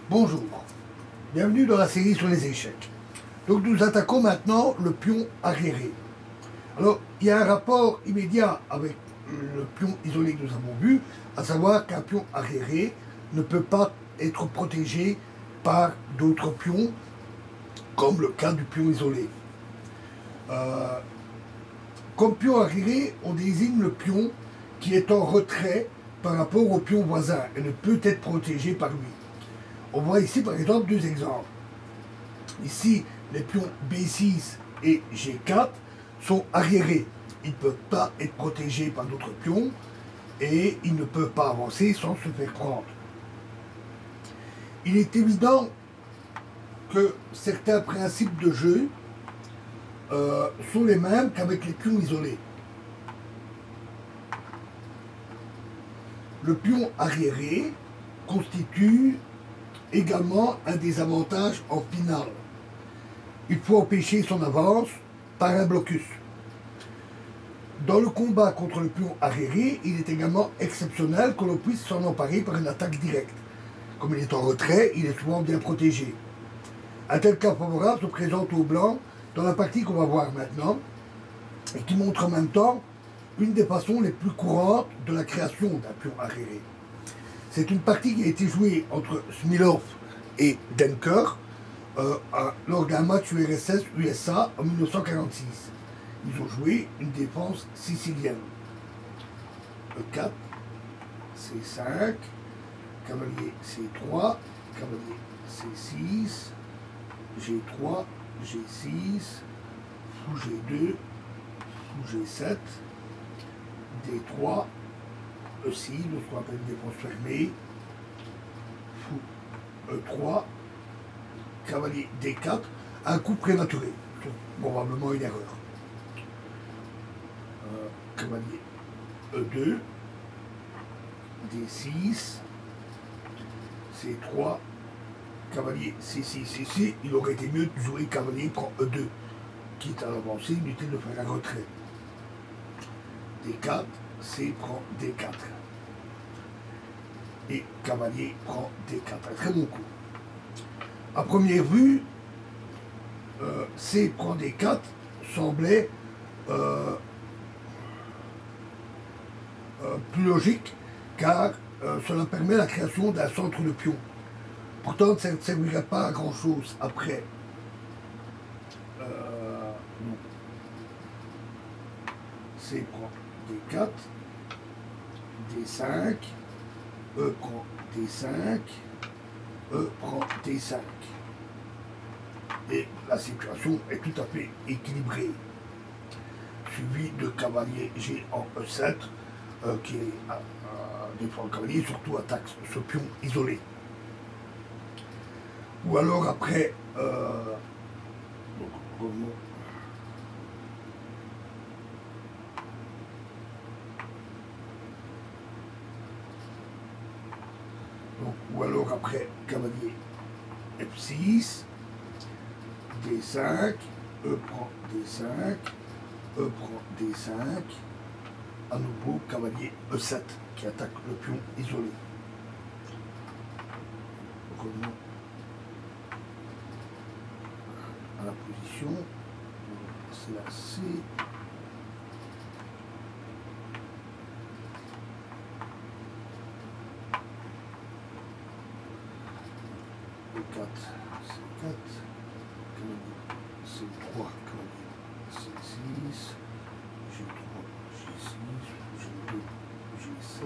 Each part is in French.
Bonjour, bienvenue dans la série sur les échecs. Donc nous attaquons maintenant le pion arriéré. Alors il y a un rapport immédiat avec le pion isolé que nous avons vu, à savoir qu'un pion arriéré ne peut pas être protégé par d'autres pions, comme le cas du pion isolé. Comme pion arriéré, on désigne le pion qui est en retrait par rapport au pion voisin et ne peut être protégé par lui. On voit ici par exemple deux exemples. Ici, les pions B6 et G4 sont arriérés. Ils ne peuvent pas être protégés par d'autres pions et ils ne peuvent pas avancer sans se faire prendre. Il est évident que certains principes de jeu sont les mêmes qu'avec les pions isolés. Le pion arriéré constitue également un désavantage en finale. Il faut empêcher son avance par un blocus. Dans le combat contre le pion arriéré, il est également exceptionnel que l'on puisse s'en emparer par une attaque directe. Comme il est en retrait, il est souvent bien protégé. Un tel cas favorable se présente au blanc dans la partie qu'on va voir maintenant et qui montre en même temps une des façons les plus courantes de la création d'un pion arriéré. C'est une partie qui a été jouée entre Smilov et Denker lors d'un match URSS-USA en 1946. Ils ont joué une défense sicilienne. E4, C5, cavalier C3, cavalier C6, G3, G6, fou G2, fou G7, D3, E6, ce qu'on appelle une défense fermée, fou E3, cavalier D4, un coup prématuré, probablement une erreur. Cavalier E2, D6, C3, cavalier C6. Ici, il aurait été mieux de jouer cavalier prend E2, quitte à l'avancée, inutile de faire un retrait. D4, C prend D4. Et cavalier prend D4. Un très bon coup. À première vue, C prend D4 semblait plus logique, car cela permet la création d'un centre de pion. Pourtant, ça ne servirait pas à grand chose après. C prend D4, D5, E prend D5, E prend D5. Et la situation est tout à fait équilibrée. Suivi de cavalier G en E7, qui est défend le cavalier, surtout attaque ce pion isolé. Ou alors après, ou alors après cavalier F6, D5, E prend D5, E prend D5, à nouveau cavalier E7 qui attaque le pion isolé. Revenons à la position, c'est la C. E4, C4, cavalier C3, cavalier C6, G3, G6, G2, G7,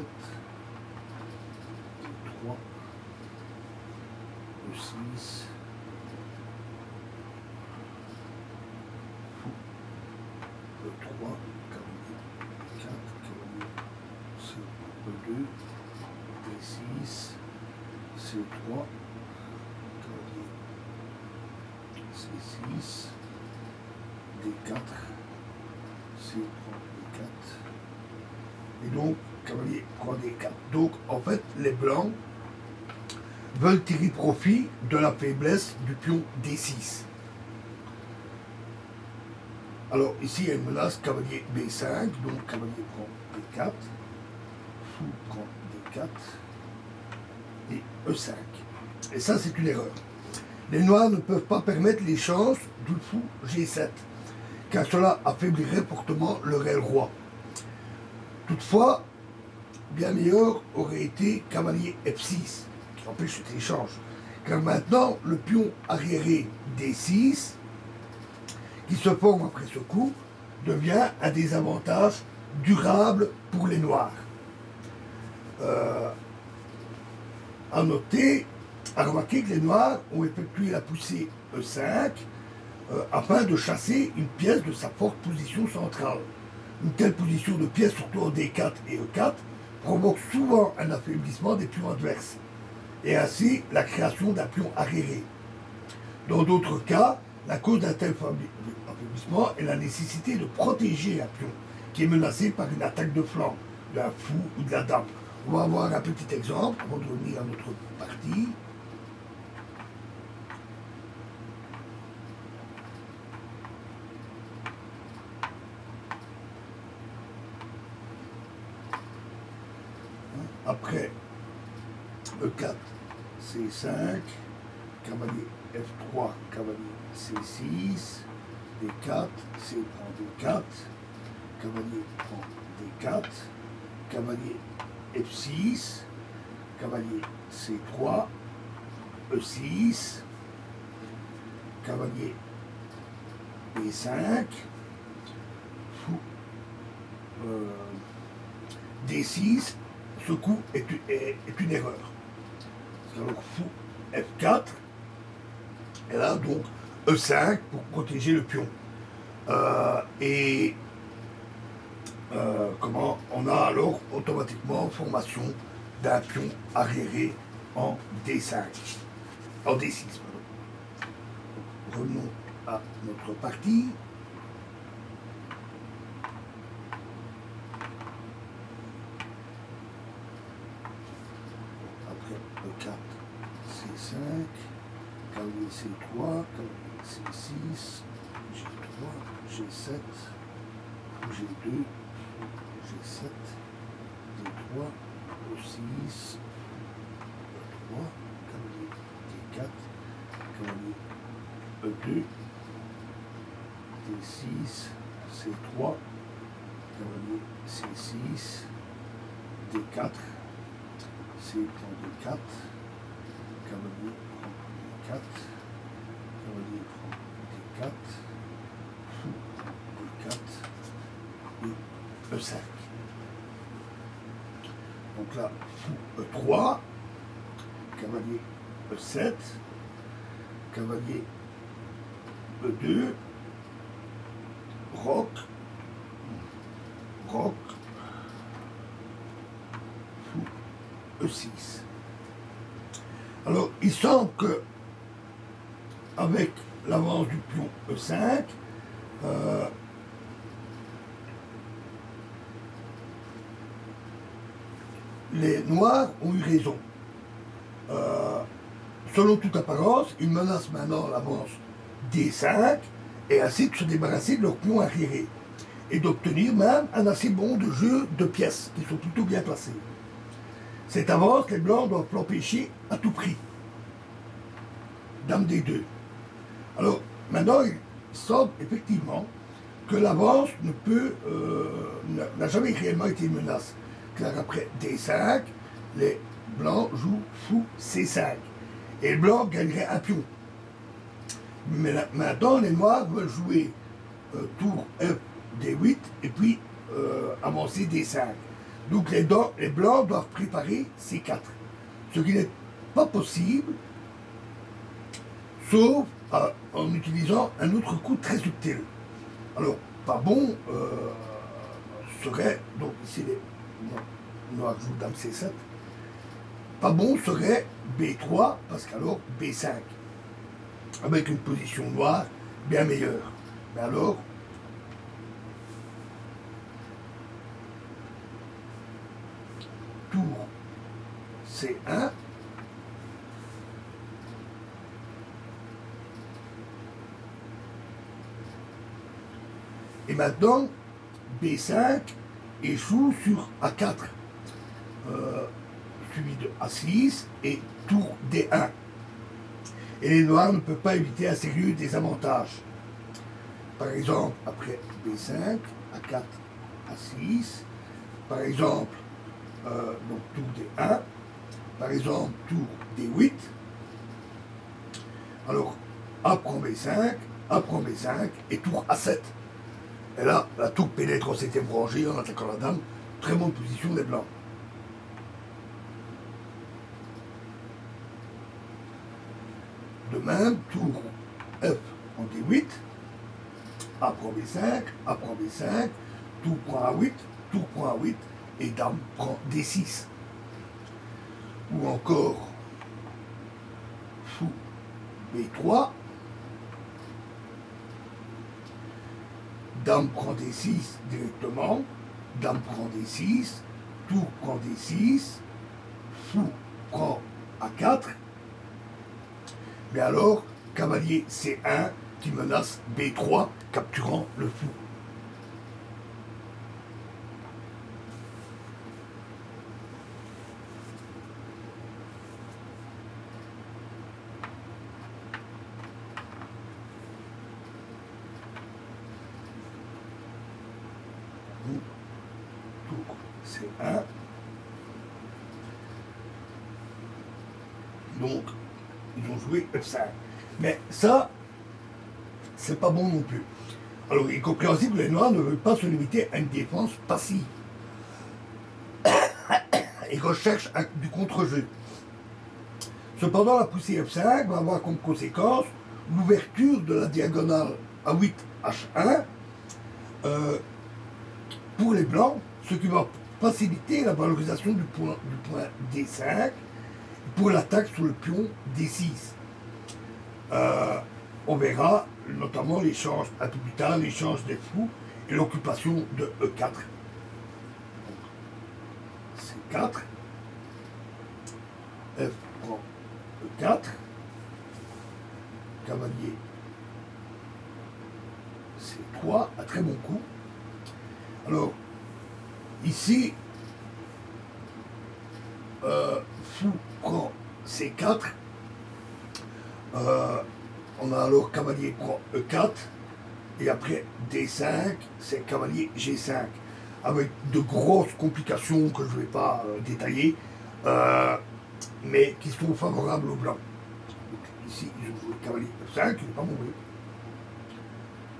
D3, E6, fou, E3, cavalier E4, cavalier C2, D6, C3, cavalier C6, D4, C prend D4, et donc cavalier prend D4. Donc en fait les blancs veulent tirer profit de la faiblesse du pion D6. Alors ici il y a une menace cavalier B5, donc cavalier prend D4, fou prend D4 et E5. Et ça, c'est une erreur. Les noirs ne peuvent pas permettre l'échange du fou G7, car cela affaiblirait fortement leur aile roi. Toutefois, bien meilleur aurait été cavalier F6, qui empêche cet échange. Car maintenant, le pion arriéré D6, qui se forme après ce coup, devient un désavantage durable pour les noirs. À noter, à remarquer que les noirs ont effectué la poussée E5 afin de chasser une pièce de sa forte position centrale. Une telle position de pièce, surtout en D4 et E4, provoque souvent un affaiblissement des pions adverses, et ainsi la création d'un pion arriéré. Dans d'autres cas, la cause d'un tel affaiblissement est la nécessité de protéger un pion qui est menacé par une attaque de flanc, d'un fou ou de la dame. On va avoir un petit exemple avant de revenir à notre partie. Après E4, C5, cavalier F3, cavalier C6, D4, C prend D4, cavalier prend D4, cavalier F6, cavalier C3, E6, cavalier B5, fou, D6, ce coup est une erreur. Alors fou F4, et là donc E5 pour protéger le pion. Comment on a alors automatiquement formation d'un pion arriéré en D5, en D6. Pardon. Revenons à notre partie. Après E4, C5, cavalier C3, cavalier C6, G3, G7, G2, G7, D3, E6, E3, cavalier D4, cavalier E2, D6, C3, cavalier C6, D4, C prend D4, cavalier prend D4, cavalier prend D4, fou prend D4 et E5. Donc là, fou E3, cavalier E7, cavalier E2, roc, roc, fou E6. Alors, il semble que, avec l'avance du pion E5, les Noirs ont eu raison. Selon toute apparence, ils menacent maintenant l'avance D5 et ainsi de se débarrasser de leur pion arriéré et d'obtenir même un assez bon de jeu de pièces qui sont plutôt bien placées. Cette avance, les Blancs doivent l'empêcher à tout prix. Dame D2. Alors, maintenant, il semble effectivement que l'avance n'a jamais réellement été une menace. Car après D5, les Blancs jouent fou C5. Et les Blancs gagneraient un pion. Mais maintenant, les Noirs veulent jouer tour F D8 et puis avancer D5. Donc les Blancs doivent préparer C4. Ce qui n'est pas possible, sauf en utilisant un autre coup très subtil. Alors, pas bon serait, donc ici les Noirs jouent Dame C7, pas bon serait B3, parce qu'alors B5, avec une position noire bien meilleure. Mais alors, tour C1, et maintenant B5 échoue sur A4, suivi de A6 et tour D1. Et les noirs ne peuvent pas éviter un sérieux désavantage. Par exemple, après B5, A4, A6, par exemple, donc tour D1, par exemple, tour D8, alors A prend B5, A prend B5 et tour A7. Et là, la tour pénètre en 7e rangée en attaquant la dame, très bonne position des blancs. De même, tour F en D8, A prend B5, A prend B5, tour prend A8, tour prend A8, et dame prend D6. Ou encore, fou B3, dame prend D6 directement, dame prend D6, tour prend D6, fou prend A4, mais alors, cavalier C1 qui menace B3, capturant le fou. Tour C1. Donc, ils ont joué F5. Mais ça, c'est pas bon non plus. Alors, il est compréhensible que les noirs ne veulent pas se limiter à une défense passive. Ils recherchent du contre-jeu. Cependant, la poussée F5 va avoir comme conséquence l'ouverture de la diagonale A8, H1 pour les blancs, ce qui va faciliter la valorisation du point D5 pour l'attaque sur le pion D6. On verra notamment l'échange, un peu plus tard, l'échange des fous et l'occupation de E4. C4, F prend E4, cavalier C3, un très bon coup. Alors, ici, fou prend C4, on a alors cavalier prend E4, et après D5, c'est cavalier G5, avec de grosses complications que je ne vais pas détailler, mais qui sont favorables aux blancs. Donc, ici, ils ont joué cavalier E5, il n'est pas mauvais.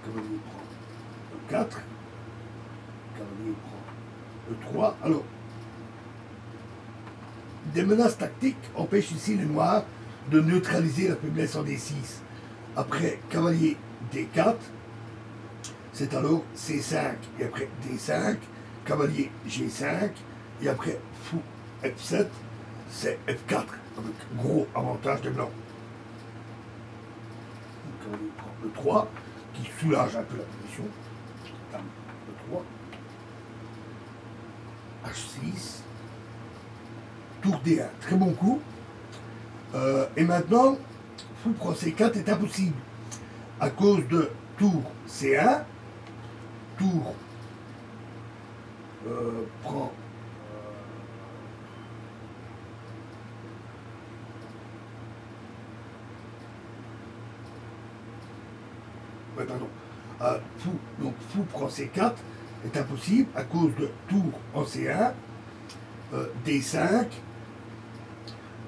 Cavalier prend E4, cavalier prend E3. Alors, des menaces tactiques empêchent ici les noirs de neutraliser la faiblesse en D6. Après cavalier D4, c'est alors C5, et après D5, cavalier G5, et après fou F7, c'est F4, avec gros avantage des blancs. Le cavalier prend E3, qui soulage un peu la position. Dame E3, H6, tour D1, très bon coup. Et maintenant, fou prend C4 est impossible, à cause de tour C1, tour prend donc fou prend C4 est impossible à cause de tour en C1, D5,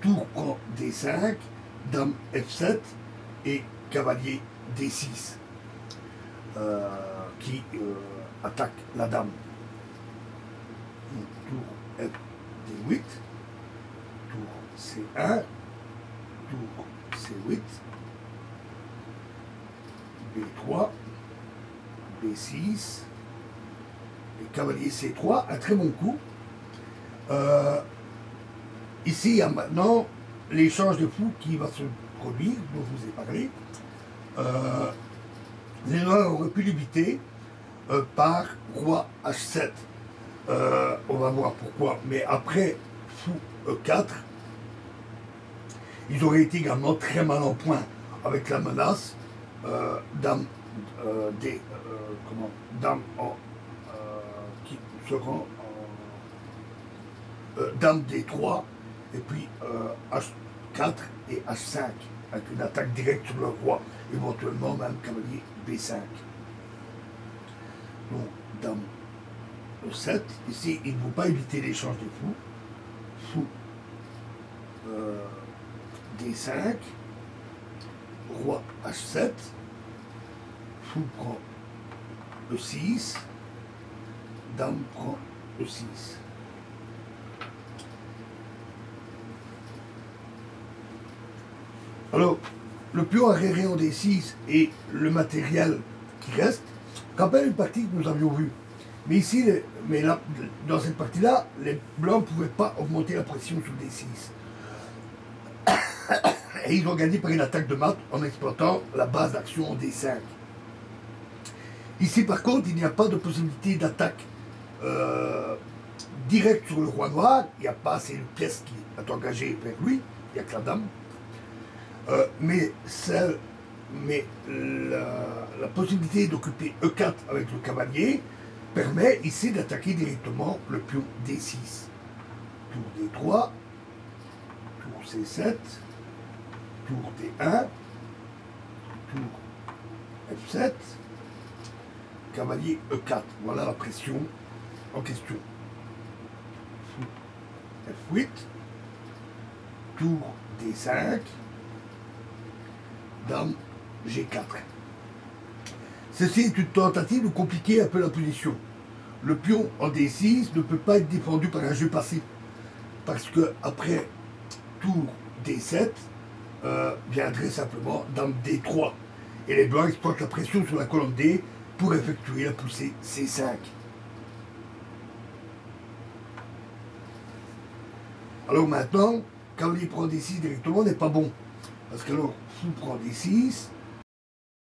tour prend D5, dame F7 et cavalier D6 qui attaque la dame. Donc, tour F D8, tour C1, tour C8, B3, B6 et cavalier C3, un très bon coup. Ici, il y a maintenant l'échange de fous qui va se produire, dont je vous ai parlé. Les noirs auraient pu l'éviter par roi H7. On va voir pourquoi. Mais après fou E4, ils auraient été également très mal en point avec la menace dame dame en qui se rend en dame D3 et puis H4 et H5. avec une attaque directe sur le roi, éventuellement même cavalier B5. Donc, dame E7, ici, il ne faut pas éviter l'échange des fous. Fou D5, roi H7, fou prend E6, dame prend E6. Alors, le pion arriéré en D6 et le matériel qui reste rappelle une partie que nous avions vue. Mais ici, là, dans cette partie-là, les blancs ne pouvaient pas augmenter la pression sur D6. Et ils ont gagné par une attaque de mat en exploitant la base d'action en D5. Ici, par contre, il n'y a pas de possibilité d'attaque directe sur le roi noir. Il n'y a pas assez de pièces qui est engagée vers lui. Il n'y a que la dame. Mais la possibilité d'occuper E4 avec le cavalier permet ici d'attaquer directement le pion D6. Tour D3, tour C7, tour D1, tour F7, cavalier E4. Voilà la pression en question. F8, tour D5, dame G4. Ceci est une tentative de compliquer un peu la position. Le pion en D6 ne peut pas être défendu par un jeu passif. Parce que après tour D7, viendrait simplement dame D3. Et les blancs exploitent la pression sur la colonne D pour effectuer la poussée C5. Alors maintenant, cavalier prend D6 directement n'est pas bon. Parce que alors, fou prend D6,